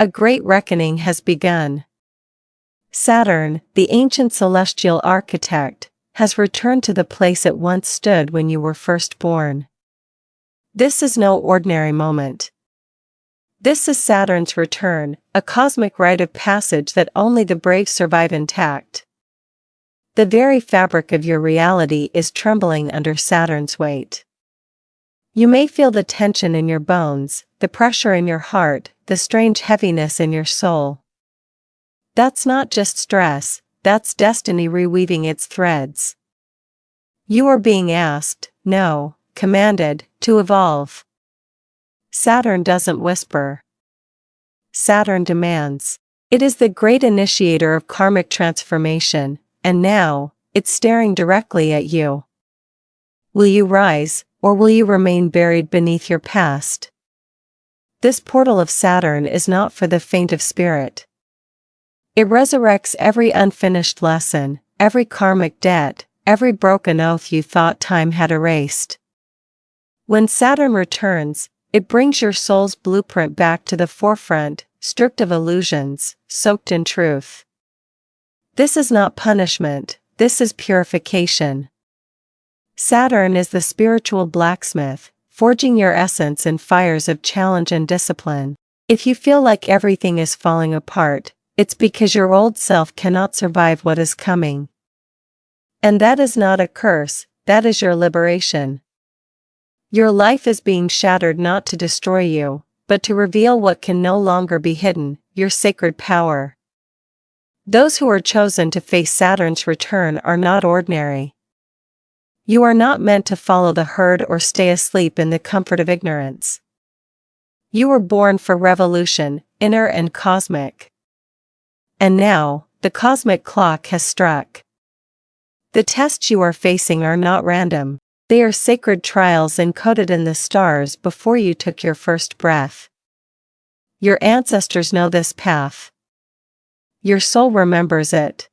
A great reckoning has begun. Saturn, the ancient celestial architect, has returned to the place it once stood when you were first born. This is no ordinary moment. This is Saturn's return, a cosmic rite of passage that only the brave survive intact. The very fabric of your reality is trembling under Saturn's weight. You may feel the tension in your bones, the pressure in your heart, the strange heaviness in your soul. That's not just stress, that's destiny reweaving its threads. You are being asked, no, commanded, to evolve. Saturn doesn't whisper. Saturn demands. It is the great initiator of karmic transformation, and now, it's staring directly at you. Will you rise, or will you remain buried beneath your past? This portal of Saturn is not for the faint of spirit. It resurrects every unfinished lesson, every karmic debt, every broken oath you thought time had erased. When Saturn returns, it brings your soul's blueprint back to the forefront, stripped of illusions, soaked in truth. This is not punishment, this is purification. Saturn is the spiritual blacksmith, forging your essence in fires of challenge and discipline. If you feel like everything is falling apart, it's because your old self cannot survive what is coming. And that is not a curse, that is your liberation. Your life is being shattered not to destroy you, but to reveal what can no longer be hidden, your sacred power. Those who are chosen to face Saturn's return are not ordinary. You are not meant to follow the herd or stay asleep in the comfort of ignorance. You were born for revolution, inner and cosmic. And now, the cosmic clock has struck. The tests you are facing are not random. They are sacred trials encoded in the stars before you took your first breath. Your ancestors know this path. Your soul remembers it.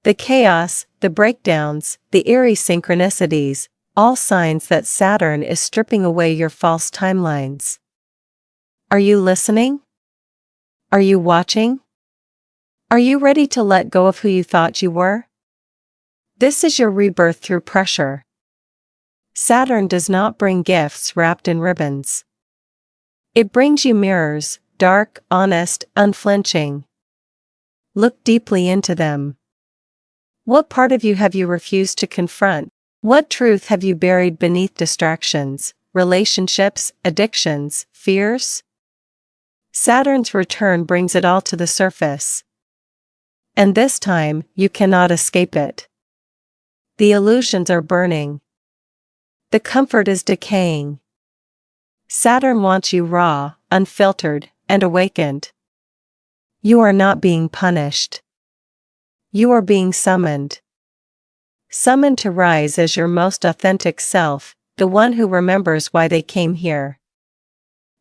The chaos, the breakdowns, the eerie synchronicities, all signs that Saturn is stripping away your false timelines. Are you listening? Are you watching? Are you ready to let go of who you thought you were? This is your rebirth through pressure. Saturn does not bring gifts wrapped in ribbons. It brings you mirrors, dark, honest, unflinching. Look deeply into them. What part of you have you refused to confront? What truth have you buried beneath distractions, relationships, addictions, fears? Saturn's return brings it all to the surface. And this time, you cannot escape it. The illusions are burning. The comfort is decaying. Saturn wants you raw, unfiltered, and awakened. You are not being punished. You are being summoned. Summoned to rise as your most authentic self, the one who remembers why they came here.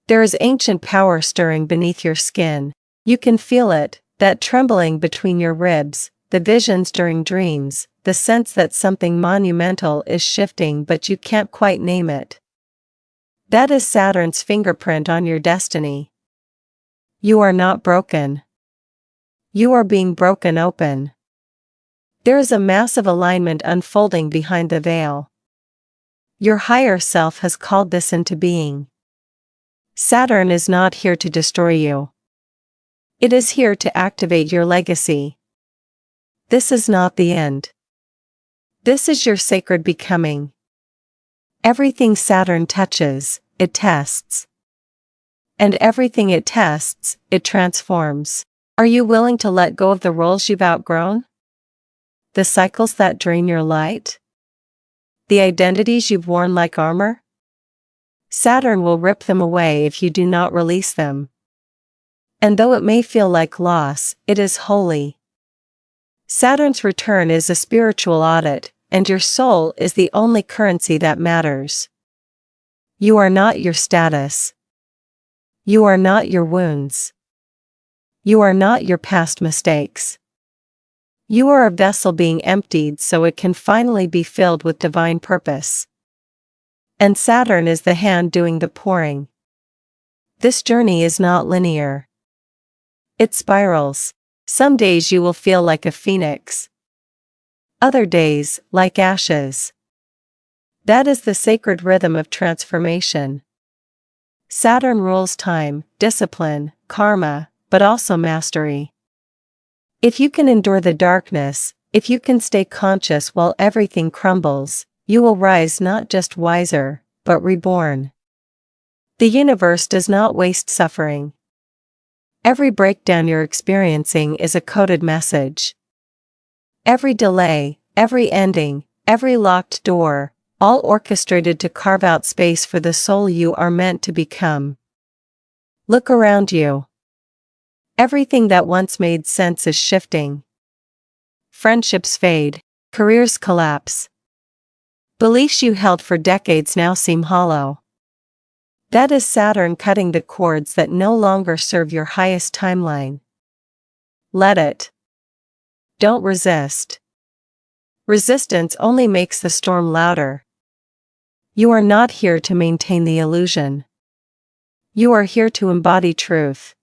There is ancient power stirring beneath your skin. You can feel it, that trembling between your ribs, the visions during dreams, the sense that something monumental is shifting but you can't quite name it. That is Saturn's fingerprint on your destiny. You are not broken. You are being broken open. There is a massive alignment unfolding behind the veil. Your higher self has called this into being. Saturn is not here to destroy you. It is here to activate your legacy. This is not the end. This is your sacred becoming. Everything Saturn touches, it tests. And everything it tests, it transforms. Are you willing to let go of the roles you've outgrown? The cycles that drain your light? The identities you've worn like armor? Saturn will rip them away if you do not release them. And though it may feel like loss, it is holy. Saturn's return is a spiritual audit, and your soul is the only currency that matters. You are not your status. You are not your wounds. You are not your past mistakes. You are a vessel being emptied so it can finally be filled with divine purpose. And Saturn is the hand doing the pouring. This journey is not linear. It spirals. Some days you will feel like a phoenix. Other days, like ashes. That is the sacred rhythm of transformation. Saturn rules time, discipline, karma, but also mastery. If you can endure the darkness, if you can stay conscious while everything crumbles, you will rise not just wiser, but reborn. The universe does not waste suffering. Every breakdown you're experiencing is a coded message. Every delay, every ending, every locked door, all orchestrated to carve out space for the soul you are meant to become. Look around you. Everything that once made sense is shifting. Friendships fade, careers collapse. Beliefs you held for decades now seem hollow. That is Saturn cutting the cords that no longer serve your highest timeline. Let it. Don't resist. Resistance only makes the storm louder. You are not here to maintain the illusion. You are here to embody truth.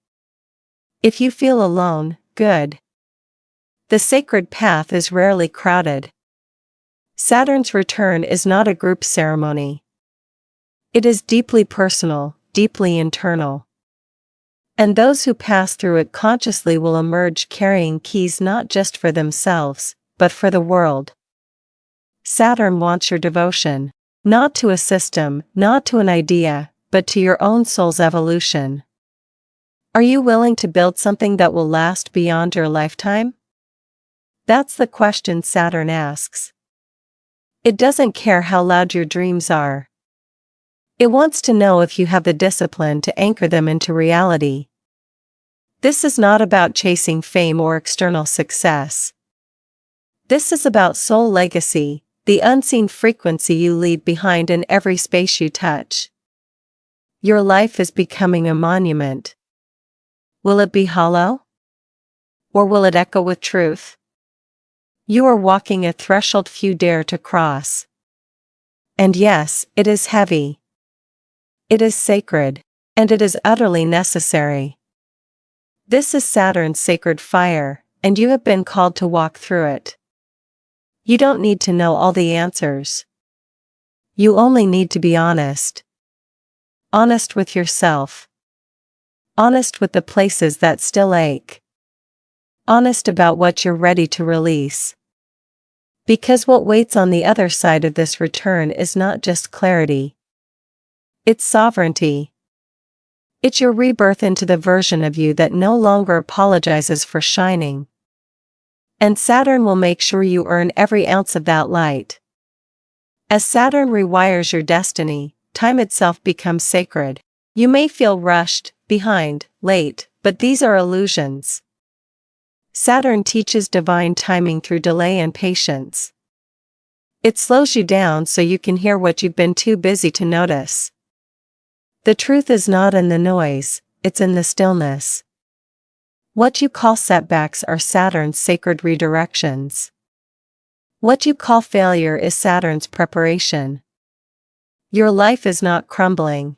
If you feel alone, good. The sacred path is rarely crowded. Saturn's return is not a group ceremony. It is deeply personal, deeply internal. And those who pass through it consciously will emerge carrying keys not just for themselves, but for the world. Saturn wants your devotion, not to a system, not to an idea, but to your own soul's evolution. Are you willing to build something that will last beyond your lifetime? That's the question Saturn asks. It doesn't care how loud your dreams are. It wants to know if you have the discipline to anchor them into reality. This is not about chasing fame or external success. This is about soul legacy, the unseen frequency you leave behind in every space you touch. Your life is becoming a monument. Will it be hollow? Or will it echo with truth? You are walking a threshold few dare to cross. And yes, it is heavy. It is sacred, and it is utterly necessary. This is Saturn's sacred fire, and you have been called to walk through it. You don't need to know all the answers. You only need to be honest. Honest with yourself. Honest with the places that still ache. Honest about what you're ready to release. Because what waits on the other side of this return is not just clarity. It's sovereignty. It's your rebirth into the version of you that no longer apologizes for shining. And Saturn will make sure you earn every ounce of that light. As Saturn rewires your destiny, time itself becomes sacred. You may feel rushed, behind, late, but these are illusions. Saturn teaches divine timing through delay and patience. It slows you down so you can hear what you've been too busy to notice. The truth is not in the noise, it's in the stillness. What you call setbacks are Saturn's sacred redirections. What you call failure is Saturn's preparation. Your life is not crumbling.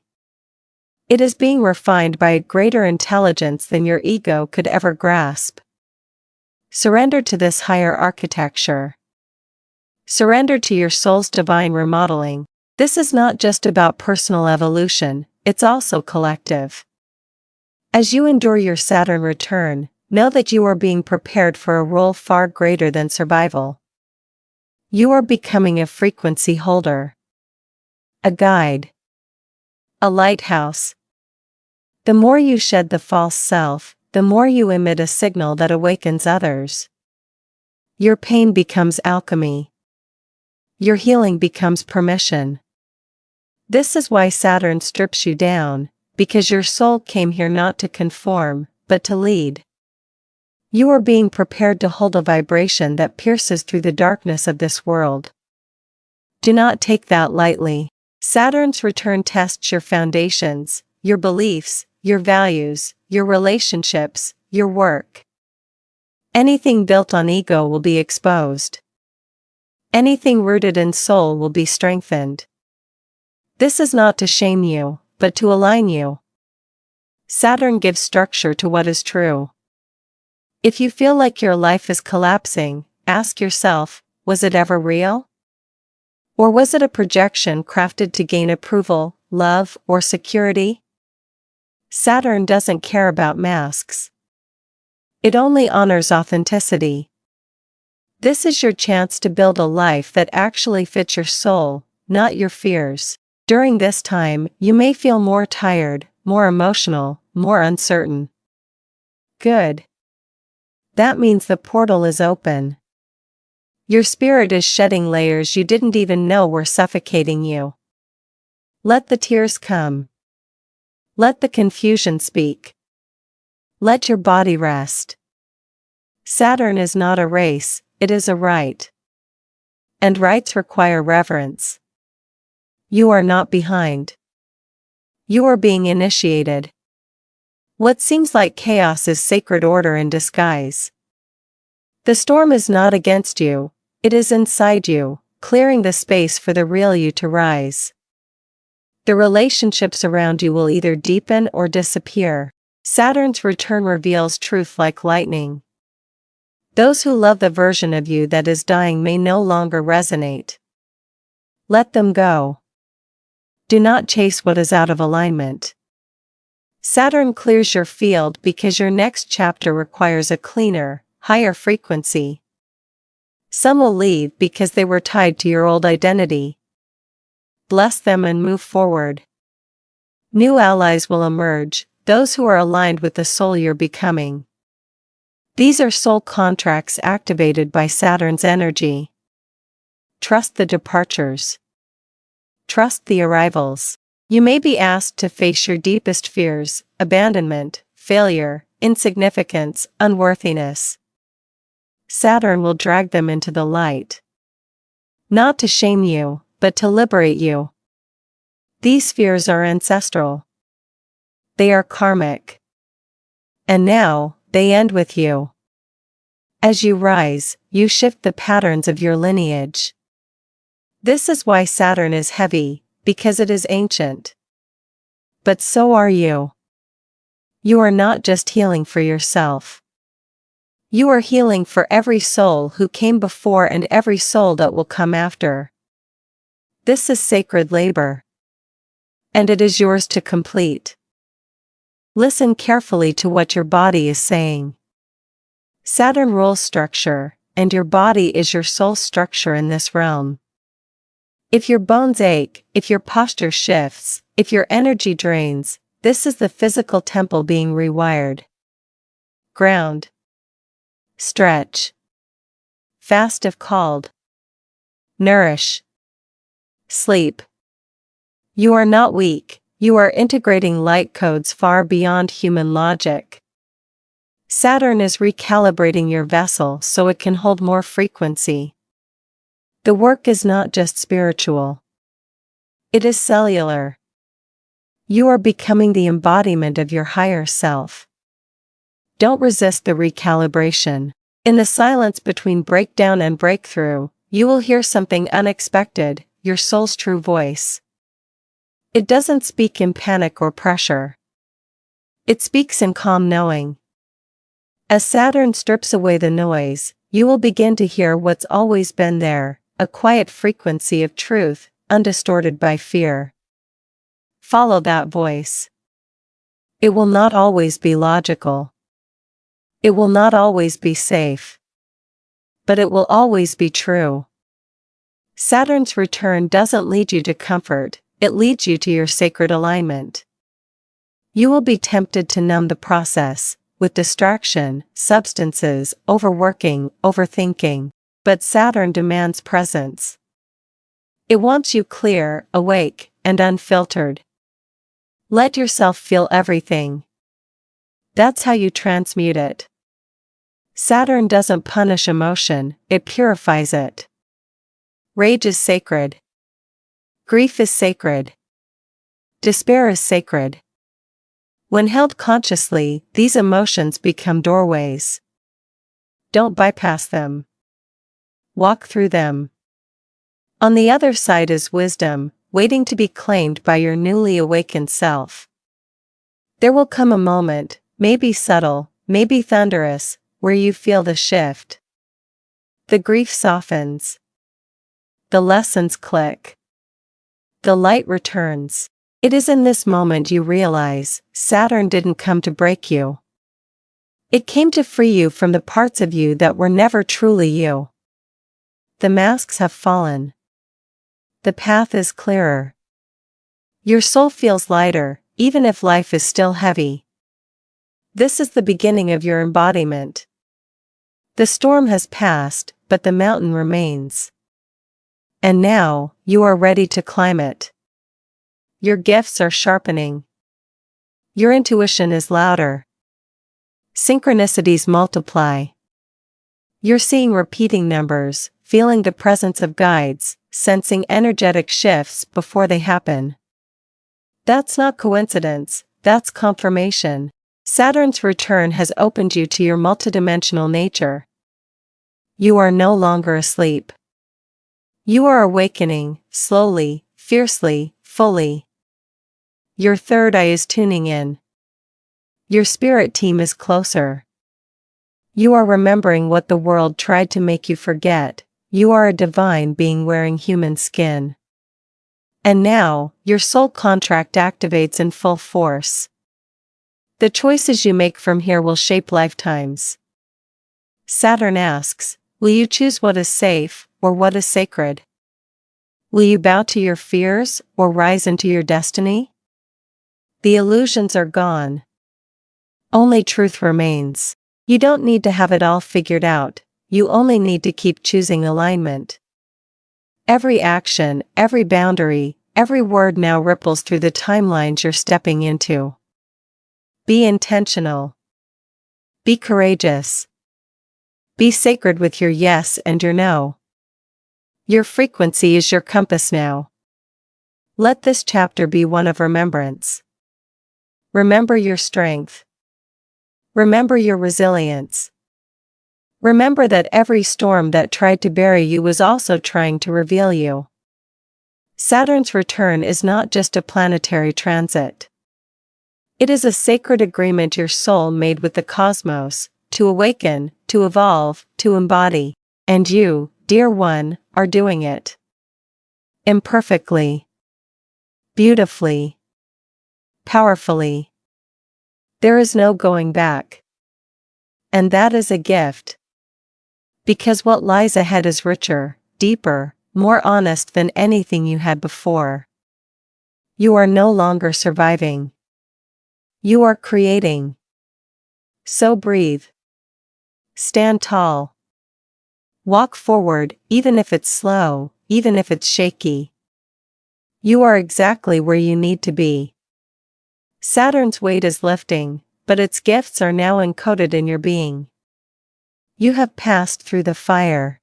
It is being refined by a greater intelligence than your ego could ever grasp. Surrender to this higher architecture. Surrender to your soul's divine remodeling. This is not just about personal evolution, it's also collective. As you endure your Saturn return, know that you are being prepared for a role far greater than survival. You are becoming a frequency holder. A guide. A lighthouse. The more you shed the false self, the more you emit a signal that awakens others. Your pain becomes alchemy. Your healing becomes permission. This is why Saturn strips you down, because your soul came here not to conform, but to lead. You are being prepared to hold a vibration that pierces through the darkness of this world. Do not take that lightly. Saturn's return tests your foundations, your beliefs, your values, your relationships, your work. Anything built on ego will be exposed. Anything rooted in soul will be strengthened. This is not to shame you, but to align you. Saturn gives structure to what is true. If you feel like your life is collapsing, ask yourself, was it ever real? Or was it a projection crafted to gain approval, love, or security? Saturn doesn't care about masks. It only honors authenticity. This is your chance to build a life that actually fits your soul, not your fears. During this time, you may feel more tired, more emotional, more uncertain. Good. That means the portal is open. Your spirit is shedding layers you didn't even know were suffocating you. Let the tears come. Let the confusion speak. Let your body rest. Saturn is not a race, it is a rite. And rites require reverence. You are not behind. You are being initiated. What seems like chaos is sacred order in disguise. The storm is not against you, it is inside you, clearing the space for the real you to rise. The relationships around you will either deepen or disappear. Saturn's return reveals truth like lightning. Those who love the version of you that is dying may no longer resonate. Let them go. Do not chase what is out of alignment. Saturn clears your field because your next chapter requires a cleaner, higher frequency. Some will leave because they were tied to your old identity. Bless them and move forward. New allies will emerge, those who are aligned with the soul you're becoming. These are soul contracts activated by Saturn's energy. Trust the departures. Trust the arrivals. You may be asked to face your deepest fears, abandonment, failure, insignificance, unworthiness. Saturn will drag them into the light. Not to shame you, but to liberate you. These fears are ancestral. They are karmic. And now, they end with you. As you rise, you shift the patterns of your lineage. This is why Saturn is heavy, because it is ancient. But so are you. You are not just healing for yourself. You are healing for every soul who came before and every soul that will come after. This is sacred labor. And it is yours to complete. Listen carefully to what your body is saying. Saturn rules structure, and your body is your soul structure in this realm. If your bones ache, if your posture shifts, if your energy drains, this is the physical temple being rewired. Ground. Stretch. Fast if called. Nourish. Sleep. You are not weak, you are integrating light codes far beyond human logic. Saturn is recalibrating your vessel so it can hold more frequency. The work is not just spiritual. It is cellular. You are becoming the embodiment of your higher self. Don't resist the recalibration. In the silence between breakdown and breakthrough, you will hear something unexpected, your soul's true voice. It doesn't speak in panic or pressure. It speaks in calm knowing. As Saturn strips away the noise, you will begin to hear what's always been there, a quiet frequency of truth, undistorted by fear. Follow that voice. It will not always be logical. It will not always be safe. But it will always be true. Saturn's return doesn't lead you to comfort, it leads you to your sacred alignment. You will be tempted to numb the process, with distraction, substances, overworking, overthinking. But Saturn demands presence. It wants you clear, awake, and unfiltered. Let yourself feel everything. That's how you transmute it. Saturn doesn't punish emotion, it purifies it. Rage is sacred. Grief is sacred. Despair is sacred. When held consciously, these emotions become doorways. Don't bypass them. Walk through them. On the other side is wisdom, waiting to be claimed by your newly awakened self. There will come a moment, maybe subtle, maybe thunderous, where you feel the shift. The grief softens. The lessons click. The light returns. It is in this moment you realize Saturn didn't come to break you. It came to free you from the parts of you that were never truly you. The masks have fallen. The path is clearer. Your soul feels lighter, even if life is still heavy. This is the beginning of your embodiment. The storm has passed, but the mountain remains. And now, you are ready to climb it. Your gifts are sharpening. Your intuition is louder. Synchronicities multiply. You're seeing repeating numbers, feeling the presence of guides, sensing energetic shifts before they happen. That's not coincidence, that's confirmation. Saturn's return has opened you to your multidimensional nature. You are no longer asleep. You are awakening, slowly, fiercely, fully. Your third eye is tuning in. Your spirit team is closer. You are remembering what the world tried to make you forget. You are a divine being wearing human skin. And now, your soul contract activates in full force. The choices you make from here will shape lifetimes. Saturn asks, will you choose what is safe, or what is sacred? Will you bow to your fears, or rise into your destiny? The illusions are gone. Only truth remains. You don't need to have it all figured out, you only need to keep choosing alignment. Every action, every boundary, every word now ripples through the timelines you're stepping into. Be intentional. Be courageous. Be sacred with your yes and your no. Your frequency is your compass now. Let this chapter be one of remembrance. Remember your strength. Remember your resilience. Remember that every storm that tried to bury you was also trying to reveal you. Saturn's return is not just a planetary transit. It is a sacred agreement your soul made with the cosmos, to awaken, to evolve, to embody. And you, dear one, are doing it. Imperfectly. Beautifully. Powerfully. There is no going back. And that is a gift. Because what lies ahead is richer, deeper, more honest than anything you had before. You are no longer surviving. You are creating. So breathe. Stand tall. Walk forward, even if it's slow, even if it's shaky. You are exactly where you need to be. Saturn's weight is lifting, but its gifts are now encoded in your being. You have passed through the fire.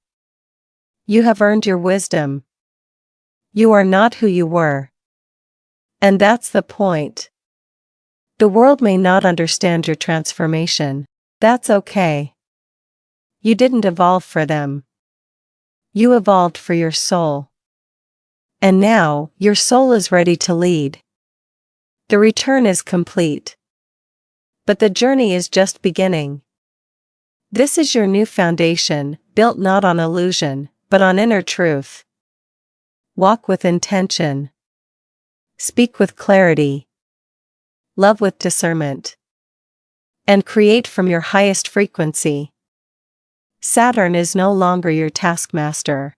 You have earned your wisdom. You are not who you were. And that's the point. The world may not understand your transformation. That's okay. You didn't evolve for them. You evolved for your soul. And now, your soul is ready to lead. The return is complete. But the journey is just beginning. This is your new foundation, built not on illusion, but on inner truth. Walk with intention. Speak with clarity. Love with discernment. And create from your highest frequency. Saturn is no longer your taskmaster.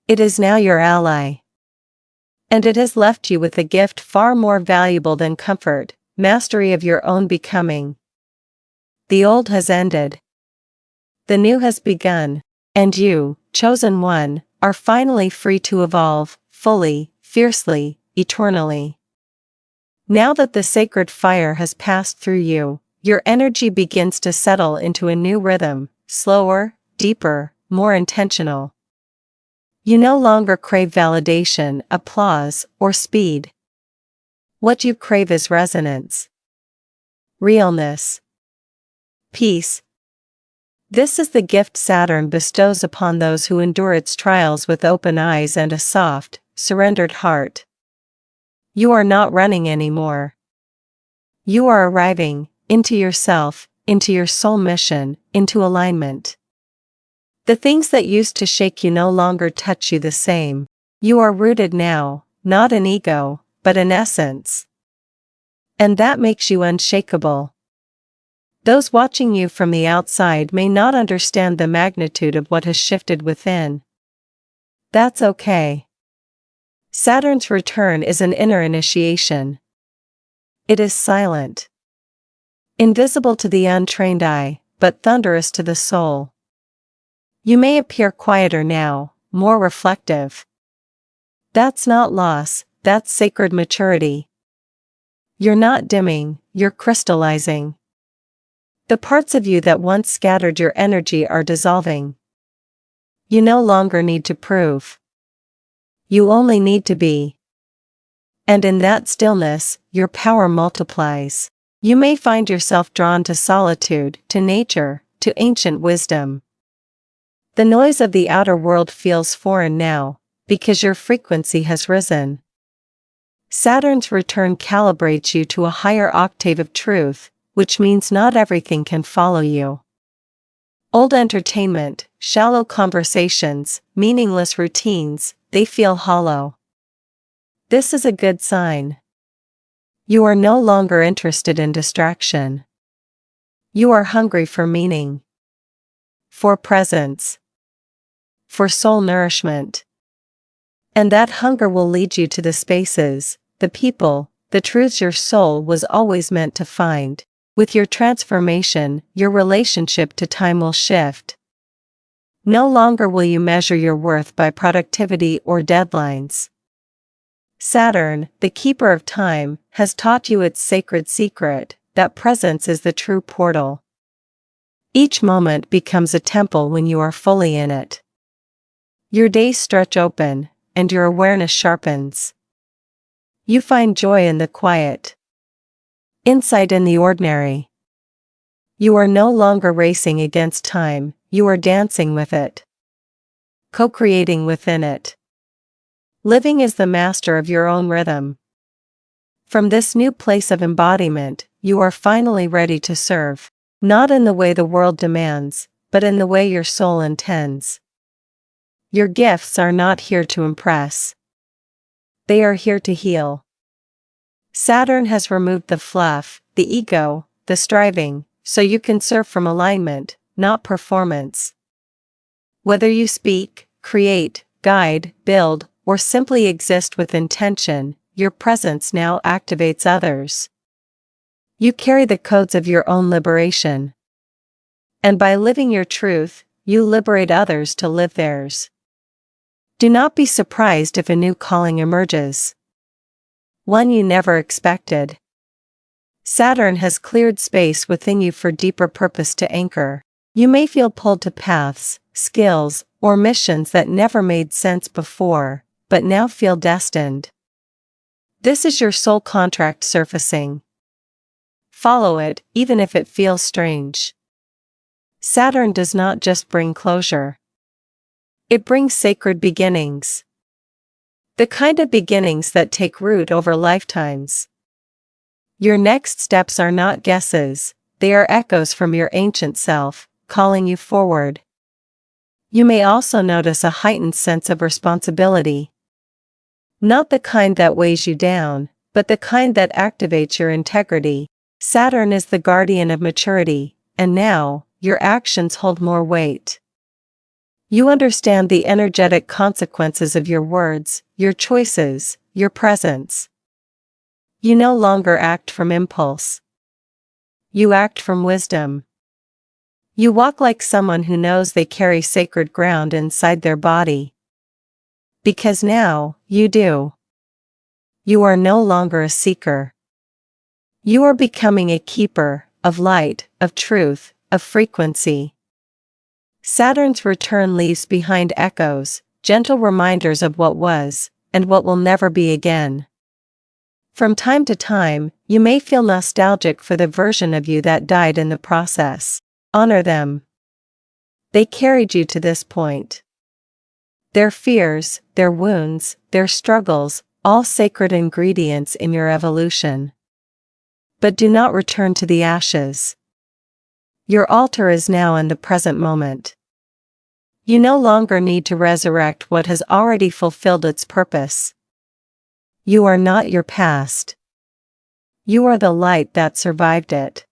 It is now your ally. And it has left you with a gift far more valuable than comfort, mastery of your own becoming. The old has ended. The new has begun, and you, chosen one, are finally free to evolve, fully, fiercely, eternally. Now that the sacred fire has passed through you, your energy begins to settle into a new rhythm, slower, deeper, more intentional. You no longer crave validation, applause, or speed. What you crave is resonance. Realness. Peace. This is the gift Saturn bestows upon those who endure its trials with open eyes and a soft, surrendered heart. You are not running anymore. You are arriving into yourself, into your soul mission, into alignment. The things that used to shake you no longer touch you the same. You are rooted now, not in ego, but in essence. And that makes you unshakable. Those watching you from the outside may not understand the magnitude of what has shifted within. That's okay. Saturn's return is an inner initiation. It is silent, invisible to the untrained eye, but thunderous to the soul. You may appear quieter now, more reflective. That's not loss, that's sacred maturity. You're not dimming, you're crystallizing. The parts of you that once scattered your energy are dissolving. You no longer need to prove. You only need to be. And in that stillness, your power multiplies. You may find yourself drawn to solitude, to nature, to ancient wisdom. The noise of the outer world feels foreign now, because your frequency has risen. Saturn's return calibrates you to a higher octave of truth, which means not everything can follow you. Old entertainment, shallow conversations, meaningless routines, they feel hollow. This is a good sign. You are no longer interested in distraction. You are hungry for meaning, for presence, for soul nourishment. And that hunger will lead you to the spaces, the people, the truths your soul was always meant to find. With your transformation, your relationship to time will shift. No longer will you measure your worth by productivity or deadlines. Saturn, the keeper of time, has taught you its sacred secret, that presence is the true portal. Each moment becomes a temple when you are fully in it. Your days stretch open, and your awareness sharpens. You find joy in the quiet, insight in the ordinary. You are no longer racing against time, you are dancing with it, co-creating within it. Living as the master of your own rhythm. From this new place of embodiment, you are finally ready to serve, not in the way the world demands, but in the way your soul intends. Your gifts are not here to impress. They are here to heal. Saturn has removed the fluff, the ego, the striving, so you can serve from alignment, not performance. Whether you speak, create, guide, build, or simply exist with intention, your presence now activates others. You carry the codes of your own liberation. And by living your truth, you liberate others to live theirs. Do not be surprised if a new calling emerges. One you never expected. Saturn has cleared space within you for deeper purpose to anchor. You may feel pulled to paths, skills, or missions that never made sense before, but now feel destined. This is your soul contract surfacing. Follow it, even if it feels strange. Saturn does not just bring closure. It brings sacred beginnings. The kind of beginnings that take root over lifetimes. Your next steps are not guesses, they are echoes from your ancient self, calling you forward. You may also notice a heightened sense of responsibility. Not the kind that weighs you down, but the kind that activates your integrity. Saturn is the guardian of maturity, and now, your actions hold more weight. You understand the energetic consequences of your words, your choices, your presence. You no longer act from impulse. You act from wisdom. You walk like someone who knows they carry sacred ground inside their body. Because now, you do. You are no longer a seeker. You are becoming a keeper of light, of truth, of frequency. Saturn's return leaves behind echoes, gentle reminders of what was, and what will never be again. From time to time, you may feel nostalgic for the version of you that died in the process. Honor them. They carried you to this point. Their fears, their wounds, their struggles, all sacred ingredients in your evolution. But do not return to the ashes. Your altar is now in the present moment. You no longer need to resurrect what has already fulfilled its purpose. You are not your past. You are the light that survived it.